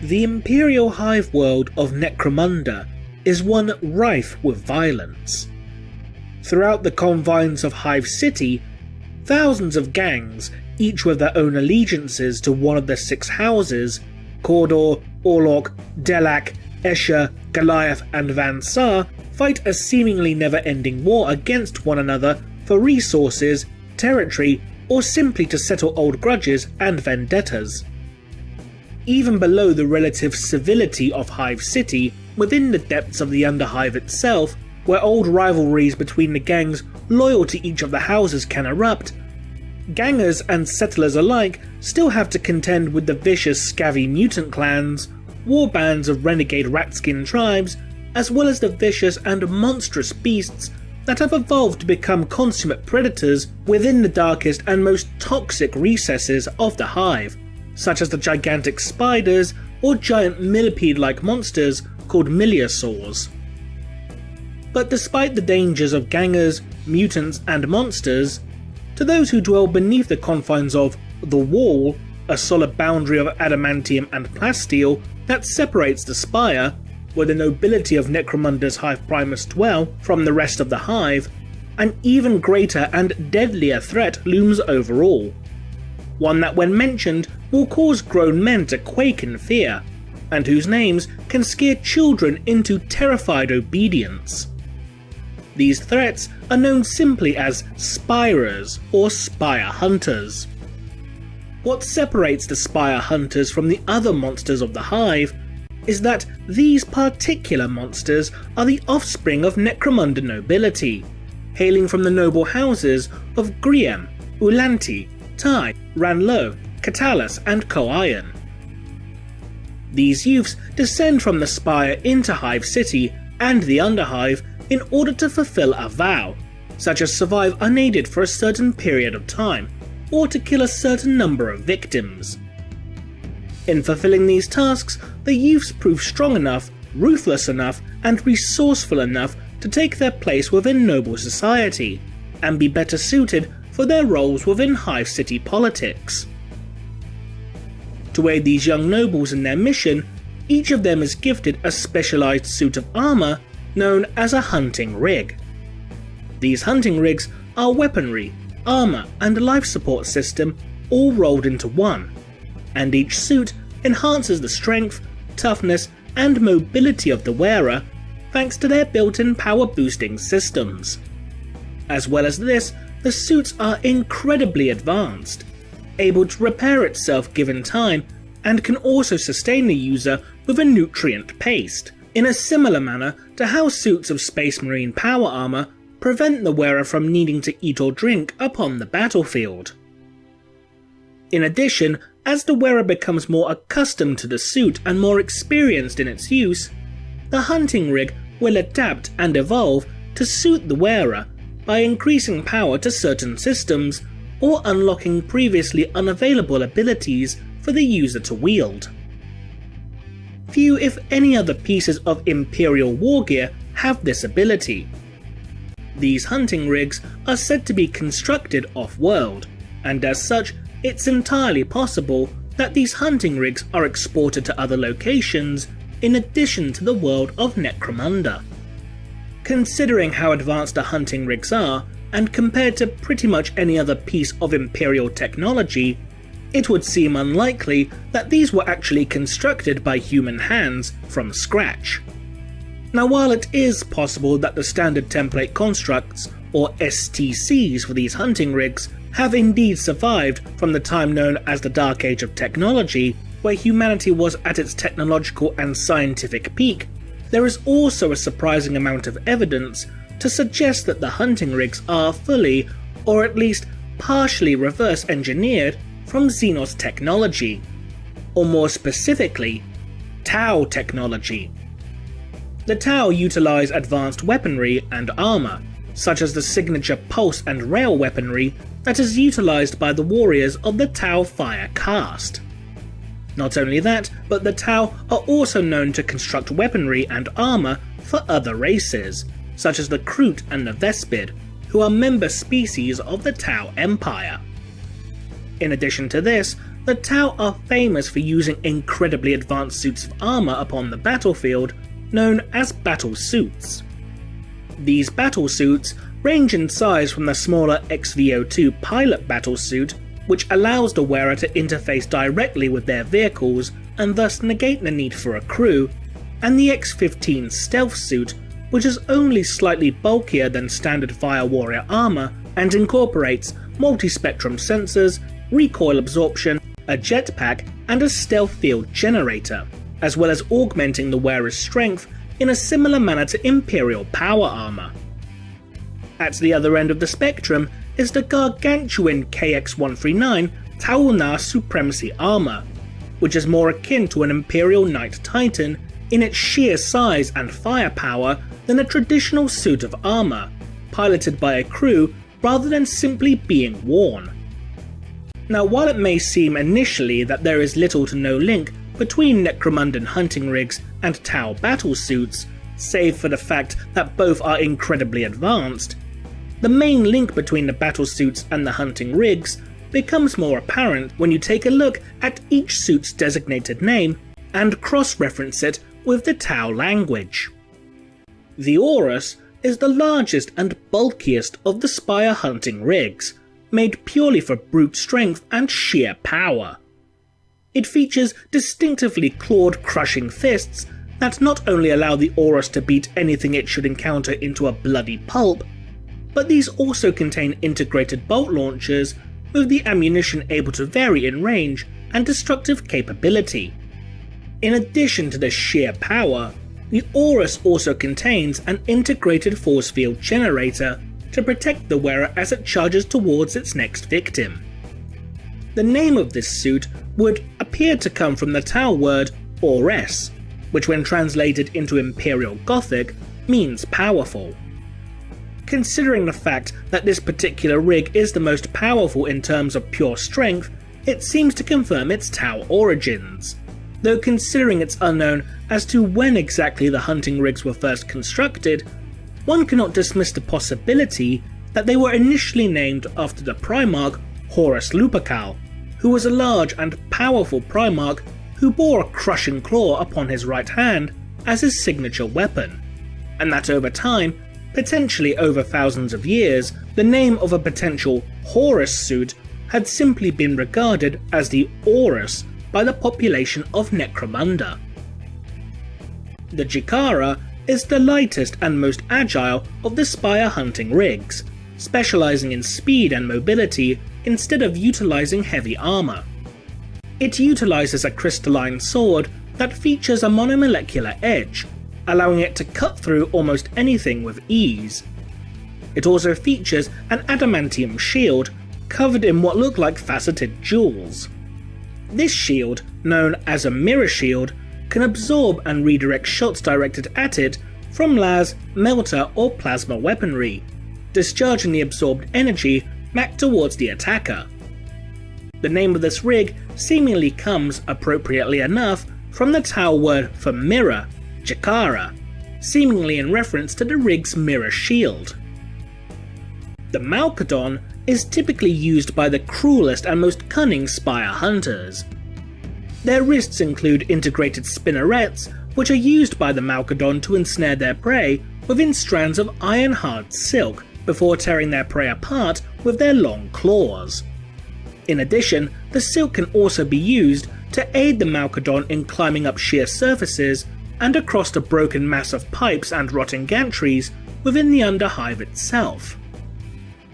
The Imperial Hive world of Necromunda is one rife with violence. Throughout the confines of Hive City, thousands of gangs, each with their own allegiances to one of the 6 houses, Cawdor, Orlok, Delac, Escher, Goliath and Van Saar, fight a seemingly never-ending war against one another for resources, territory, or simply to settle old grudges and vendettas. Even below the relative civility of Hive City, within the depths of the Underhive itself, where old rivalries between the gangs loyal to each of the houses can erupt, gangers and settlers alike still have to contend with the vicious scabby mutant clans, war bands of renegade ratskin tribes, as well as the vicious and monstrous beasts that have evolved to become consummate predators within the darkest and most toxic recesses of the Hive, such as the gigantic spiders or giant millipede-like monsters called Miliosaurs. But despite the dangers of gangers, mutants and monsters, to those who dwell beneath the confines of the Wall, a solid boundary of adamantium and plasteel that separates the Spire, where the nobility of Necromunda's Hive Primus dwell, from the rest of the Hive, an even greater and deadlier threat looms over all. One that when mentioned will cause grown men to quake in fear, and whose names can scare children into terrified obedience. These threats are known simply as Spirers or Spire Hunters. What separates the Spire Hunters from the other monsters of the Hive is that these particular monsters are the offspring of Necromunda nobility, hailing from the noble houses of Griem, Ulanti, Tai, Ranlo, Catalus and Koiron. These youths descend from the Spire into Hive City and the Underhive in order to fulfill a vow, such as survive unaided for a certain period of time, or to kill a certain number of victims. In fulfilling these tasks, the youths prove strong enough, ruthless enough, and resourceful enough to take their place within noble society, and be better suited for their roles within Hive City politics. To aid these young nobles in their mission, each of them is gifted a specialized suit of armor known as a hunting rig. These hunting rigs are weaponry, armor, and life support system all rolled into one, and each suit enhances the strength, toughness, and mobility of the wearer thanks to their built-in power boosting systems. As well as this, the suits are incredibly advanced, able to repair itself given time, and can also sustain the user with a nutrient paste, in a similar manner to how suits of Space Marine power armor prevent the wearer from needing to eat or drink upon the battlefield. In addition, as the wearer becomes more accustomed to the suit and more experienced in its use, the hunting rig will adapt and evolve to suit the wearer by increasing power to certain systems or unlocking previously unavailable abilities for the user to wield. Few if any other pieces of Imperial war gear have this ability. These hunting rigs are said to be constructed off-world, and as such it's entirely possible that these hunting rigs are exported to other locations in addition to the world of Necromunda. Considering how advanced the hunting rigs are, and compared to pretty much any other piece of Imperial technology, it would seem unlikely that these were actually constructed by human hands from scratch. Now, while it is possible that the standard template constructs, or STCs for these hunting rigs, have indeed survived from the time known as the Dark Age of Technology, where humanity was at its technological and scientific peak, there is also a surprising amount of evidence to suggest that the hunting rigs are fully, or at least partially reverse engineered from Xenos technology, or more specifically, Tau technology. The Tau utilize advanced weaponry and armor, such as the signature pulse and rail weaponry that is utilized by the warriors of the Tau Fire caste. Not only that, but the Tau are also known to construct weaponry and armor for other races, such as the Kroot and the Vespid, who are member species of the Tau Empire. In addition to this, the Tau are famous for using incredibly advanced suits of armor upon the battlefield, known as battle suits. These battle suits range in size from the smaller XVO2 pilot battle suit, which allows the wearer to interface directly with their vehicles and thus negate the need for a crew, and the X-15 stealth suit, which is only slightly bulkier than standard Fire Warrior armor and incorporates multi-spectrum sensors, recoil absorption, a jetpack, and a stealth field generator, as well as augmenting the wearer's strength in a similar manner to Imperial power armor. At the other end of the spectrum is the gargantuan KX-139 Tau-Lunar Supremacy armor, which is more akin to an Imperial Knight Titan in its sheer size and firepower than a traditional suit of armor, piloted by a crew rather than simply being worn. Now, while it may seem initially that there is little to no link between Necromundan hunting rigs and Tau battle suits, save for the fact that both are incredibly advanced, the main link between the battle suits and the hunting rigs becomes more apparent when you take a look at each suit's designated name and cross-reference it with the Tau language. The Aurus is the largest and bulkiest of the Spire hunting rigs, made purely for brute strength and sheer power. It features distinctively clawed crushing fists that not only allow the Aurus to beat anything it should encounter into a bloody pulp, but these also contain integrated bolt launchers with the ammunition able to vary in range and destructive capability. In addition to the sheer power, the Aurus also contains an integrated force field generator to protect the wearer as it charges towards its next victim. The name of this suit would appear to come from the Tau word Aures, which when translated into Imperial Gothic means powerful. Considering the fact that this particular rig is the most powerful in terms of pure strength, it seems to confirm its Tau origins, though considering it's unknown as to when exactly the hunting rigs were first constructed, one cannot dismiss the possibility that they were initially named after the Primarch Horus Lupercal, who was a large and powerful Primarch who bore a crushing claw upon his right hand as his signature weapon, and that over time, potentially over thousands of years, the name of a potential Horus suit had simply been regarded as the Aurus by the population of Necromunda. The Jakara is the lightest and most agile of the Spire hunting rigs, specialising in speed and mobility instead of utilising heavy armour. It utilises a crystalline sword that features a monomolecular edge, allowing it to cut through almost anything with ease. It also features an adamantium shield covered in what look like faceted jewels. This shield, known as a mirror shield, can absorb and redirect shots directed at it from las, melter or plasma weaponry, discharging the absorbed energy back towards the attacker. The name of this rig seemingly comes, appropriately enough, from the Tau word for mirror, Jakara, seemingly in reference to the rig's mirror shield. The Malkadon is typically used by the cruelest and most cunning Spire hunters. Their wrists include integrated spinnerets, which are used by the Malkadon to ensnare their prey within strands of iron-hard silk before tearing their prey apart with their long claws. In addition, the silk can also be used to aid the Malkadon in climbing up sheer surfaces and across the broken mass of pipes and rotting gantries within the Underhive itself.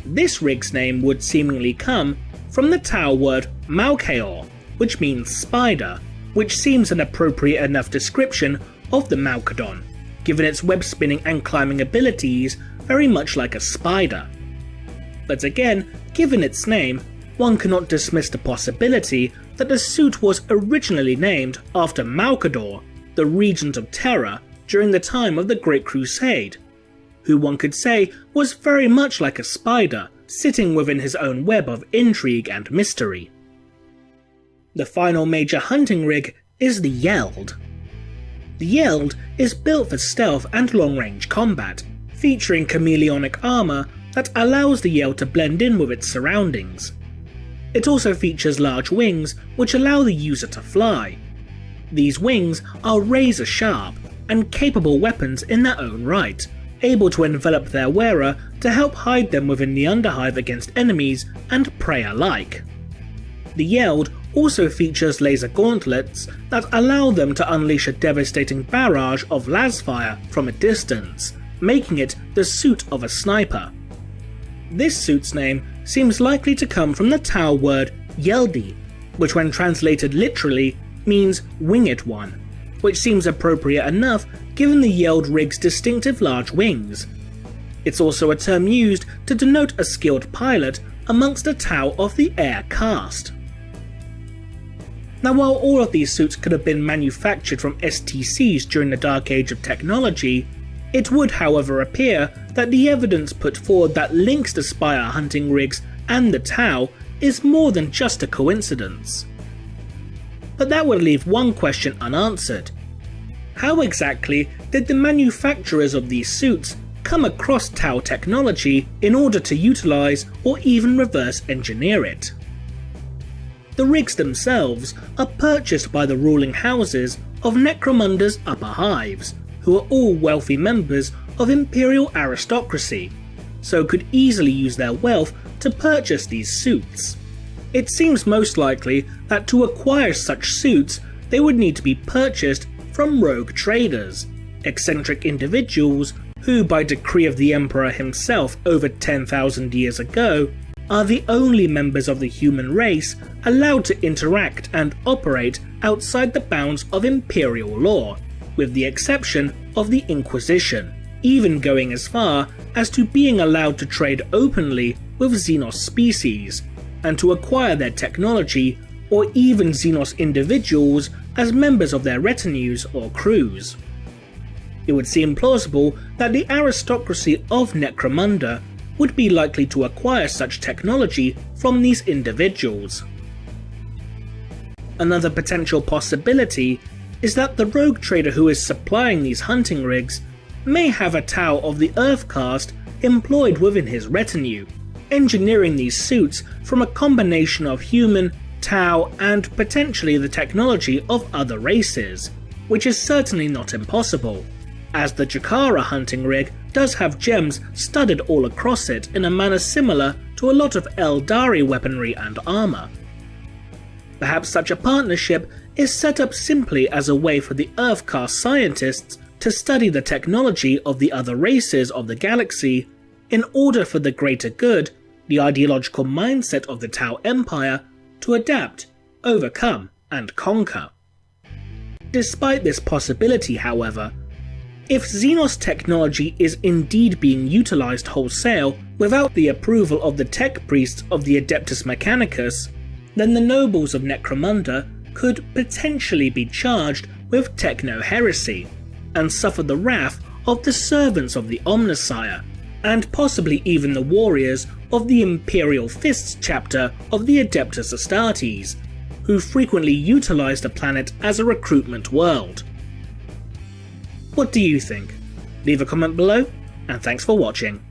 This rig's name would seemingly come from the Tau word Malkaor, which means spider, which seems an appropriate enough description of the Malkadon, given its web-spinning and climbing abilities very much like a spider. But again, given its name, one cannot dismiss the possibility that the suit was originally named after Malkador, the Regent of Terra during the time of the Great Crusade, who one could say was very much like a spider, sitting within his own web of intrigue and mystery. The final major hunting rig is the Yeld. The Yeld is built for stealth and long-range combat, featuring chameleonic armour that allows the Yeld to blend in with its surroundings. It also features large wings which allow the user to fly. These wings are razor sharp and capable weapons in their own right, able to envelop their wearer to help hide them within the Underhive against enemies and prey alike. The Yeld also features laser gauntlets that allow them to unleash a devastating barrage of lasfire from a distance, making it the suit of a sniper. This suit's name seems likely to come from the Tau word Yeldi, which when translated literally means winged one, which seems appropriate enough given the Yeld rig's distinctive large wings. It's also a term used to denote a skilled pilot amongst the Tau of the air caste. Now, while all of these suits could have been manufactured from STCs during the dark age of technology, it would however appear that the evidence put forward that links the Spire hunting rigs and the Tau is more than just a coincidence. But that would leave one question unanswered. How exactly did the manufacturers of these suits come across Tau technology in order to utilise or even reverse engineer it? The rigs themselves are purchased by the ruling houses of Necromunda's upper hives, who are all wealthy members of imperial aristocracy, so could easily use their wealth to purchase these suits. It seems most likely that to acquire such suits they would need to be purchased from rogue traders, eccentric individuals who, by decree of the Emperor himself over 10,000 years ago, are the only members of the human race allowed to interact and operate outside the bounds of imperial law, with the exception of the Inquisition, even going as far as to being allowed to trade openly with Xenos species, and to acquire their technology or even Xenos individuals as members of their retinues or crews. It would seem plausible that the aristocracy of Necromunda would be likely to acquire such technology from these individuals. Another potential possibility is that the rogue trader who is supplying these hunting rigs may have a Tau of the Earth caste employed within his retinue, engineering these suits from a combination of human, Tau, and potentially the technology of other races, which is certainly not impossible, as the Jakara hunting rig does have gems studded all across it in a manner similar to a lot of Eldari weaponry and armour. Perhaps such a partnership is set up simply as a way for the Earth caste scientists to study the technology of the other races of the galaxy in order for the greater good, the ideological mindset of the Tau Empire, to adapt, overcome, and conquer. Despite this possibility, however, if Xenos technology is indeed being utilised wholesale without the approval of the tech priests of the Adeptus Mechanicus, then the nobles of Necromunda could potentially be charged with techno-heresy, and suffer the wrath of the servants of the Omnissiah, and possibly even the warriors of the Imperial Fists chapter of the Adeptus Astartes, who frequently utilise the planet as a recruitment world. What do you think? Leave a comment below, and thanks for watching.